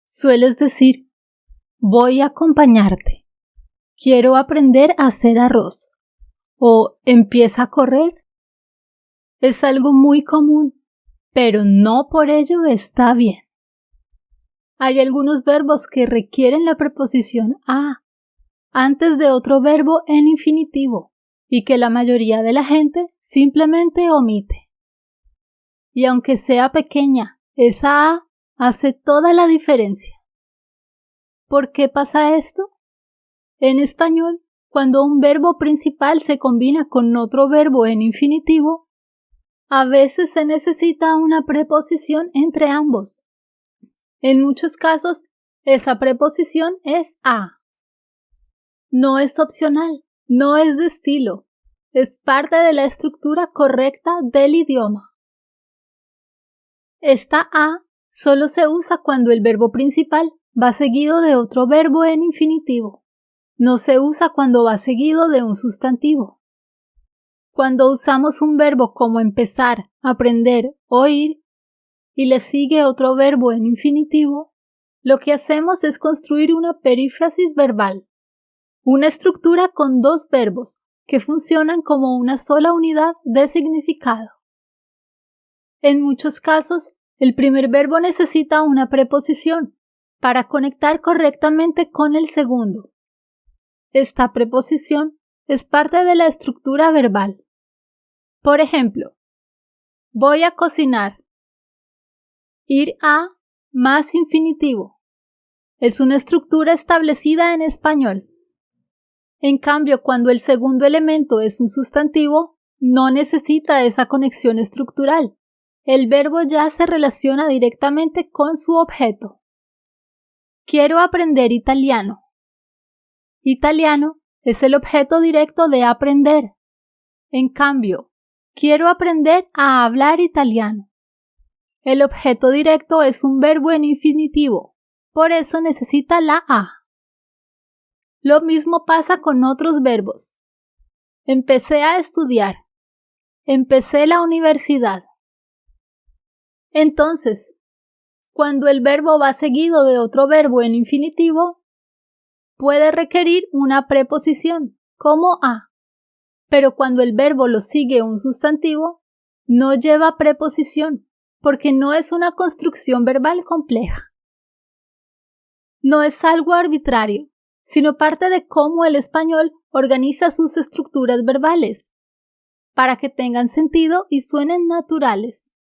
Sueles decir, voy a acompañarte, quiero aprender a hacer arroz o empieza a correr. Es algo muy común, pero no por ello está bien. Hay algunos verbos que requieren la preposición a antes de otro verbo en infinitivo y que la mayoría de la gente simplemente omite. Y aunque sea pequeña, esa a hace toda la diferencia. ¿Por qué pasa esto? En español, cuando un verbo principal se combina con otro verbo en infinitivo, a veces se necesita una preposición entre ambos. En muchos casos, esa preposición es a. No es opcional, no es de estilo, es parte de la estructura correcta del idioma. Esta a solo se usa cuando el verbo principal va seguido de otro verbo en infinitivo. No se usa cuando va seguido de un sustantivo. Cuando usamos un verbo como empezar, aprender o ir y le sigue otro verbo en infinitivo, lo que hacemos es construir una perífrasis verbal, una estructura con dos verbos que funcionan como una sola unidad de significado. En muchos casos, el primer verbo necesita una preposición para conectar correctamente con el segundo. Esta preposición es parte de la estructura verbal. Por ejemplo, voy a cocinar. Ir a más infinitivo. Es una estructura establecida en español. En cambio, cuando el segundo elemento es un sustantivo, no necesita esa conexión estructural. El verbo ya se relaciona directamente con su objeto. Quiero aprender italiano. Italiano es el objeto directo de aprender. En cambio, quiero aprender a hablar italiano. El objeto directo es un verbo en infinitivo, por eso necesita la a. Lo mismo pasa con otros verbos. Empecé a estudiar. Empecé la universidad. Entonces, cuando el verbo va seguido de otro verbo en infinitivo, puede requerir una preposición, como a. Pero cuando el verbo lo sigue un sustantivo, no lleva preposición, porque no es una construcción verbal compleja. No es algo arbitrario, sino parte de cómo el español organiza sus estructuras verbales, para que tengan sentido y suenen naturales.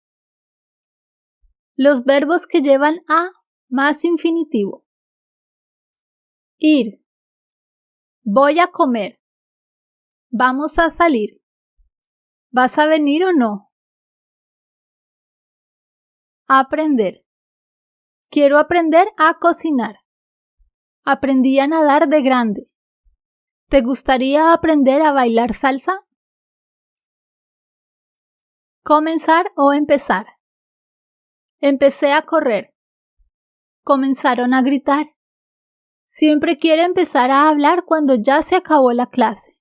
Los verbos que llevan a más infinitivo. Ir. Voy a comer. Vamos a salir. ¿Vas a venir o no? Aprender. Quiero aprender a cocinar. Aprendí a nadar de grande. ¿Te gustaría aprender a bailar salsa? Comenzar o empezar. Empecé a correr. Comenzaron a gritar. Siempre quiere empezar a hablar cuando ya se acabó la clase.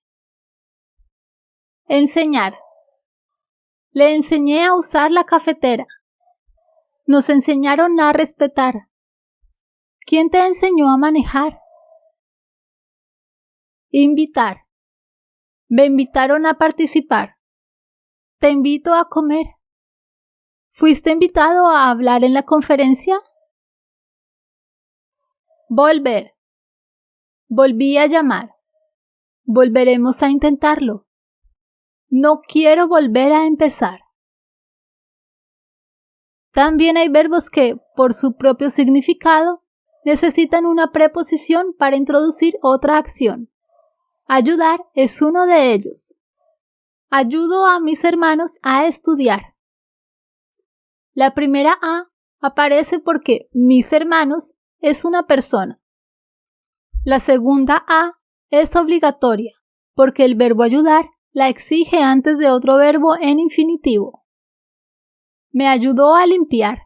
Enseñar. Le enseñé a usar la cafetera. Nos enseñaron a respetar. ¿Quién te enseñó a manejar? Invitar. Me invitaron a participar. Te invito a comer. ¿Fuiste invitado a hablar en la conferencia? Volver. Volví a llamar. Volveremos a intentarlo. No quiero volver a empezar. También hay verbos que, por su propio significado, necesitan una preposición para introducir otra acción. Ayudar es uno de ellos. Ayudo a mis hermanos a estudiar. La primera a aparece porque mis hermanos es una persona. La segunda a es obligatoria porque el verbo ayudar la exige antes de otro verbo en infinitivo. Me ayudó a limpiar.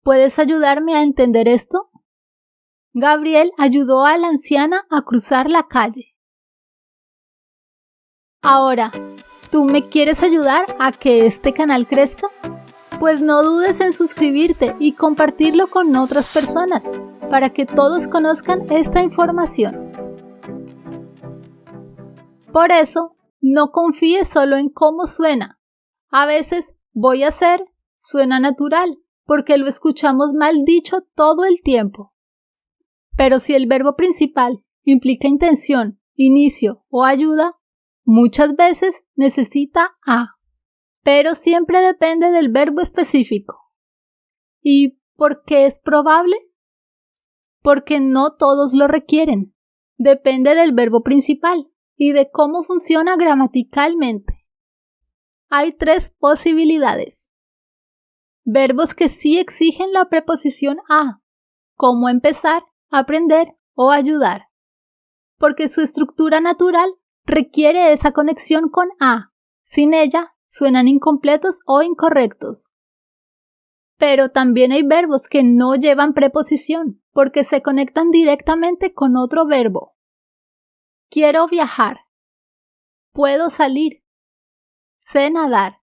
¿Puedes ayudarme a entender esto? Gabriel ayudó a la anciana a cruzar la calle. Ahora, ¿tú me quieres ayudar a que este canal crezca? Pues no dudes en suscribirte y compartirlo con otras personas para que todos conozcan esta información. Por eso, no confíes solo en cómo suena. A veces, voy a hacer, suena natural, porque lo escuchamos mal dicho todo el tiempo. Pero si el verbo principal implica intención, inicio o ayuda, muchas veces necesita a, pero siempre depende del verbo específico. ¿Y por qué es probable? Porque no todos lo requieren. Depende del verbo principal y de cómo funciona gramaticalmente. Hay 3 posibilidades. Verbos que sí exigen la preposición a, como empezar, aprender o ayudar, porque su estructura natural requiere esa conexión con a. Sin ella, suenan incompletos o incorrectos. Pero también hay verbos que no llevan preposición, porque se conectan directamente con otro verbo. Quiero viajar. Puedo salir. Sé nadar.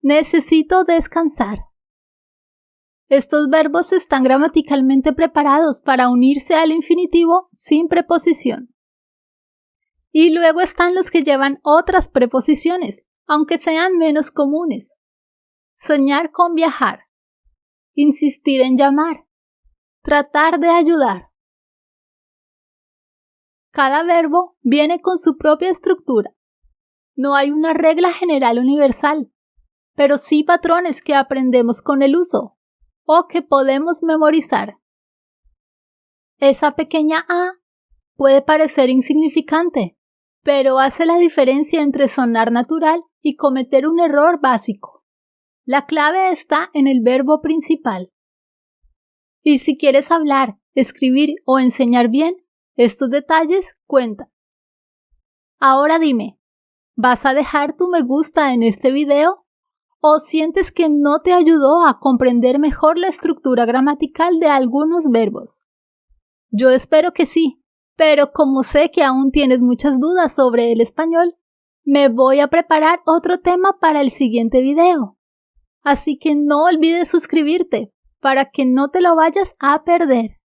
Necesito descansar. Estos verbos están gramaticalmente preparados para unirse al infinitivo sin preposición. Y luego están los que llevan otras preposiciones, aunque sean menos comunes. Soñar con viajar. Insistir en llamar. Tratar de ayudar. Cada verbo viene con su propia estructura. No hay una regla general universal, pero sí patrones que aprendemos con el uso o que podemos memorizar. Esa pequeña a puede parecer insignificante, pero hace la diferencia entre sonar natural y cometer un error básico. La clave está en el verbo principal. Y si quieres hablar, escribir o enseñar bien, estos detalles cuentan. Ahora dime, ¿vas a dejar tu me gusta en este video? ¿O sientes que no te ayudó a comprender mejor la estructura gramatical de algunos verbos? Yo espero que sí, pero como sé que aún tienes muchas dudas sobre el español, me voy a preparar otro tema para el siguiente video. Así que no olvides suscribirte para que no te lo vayas a perder.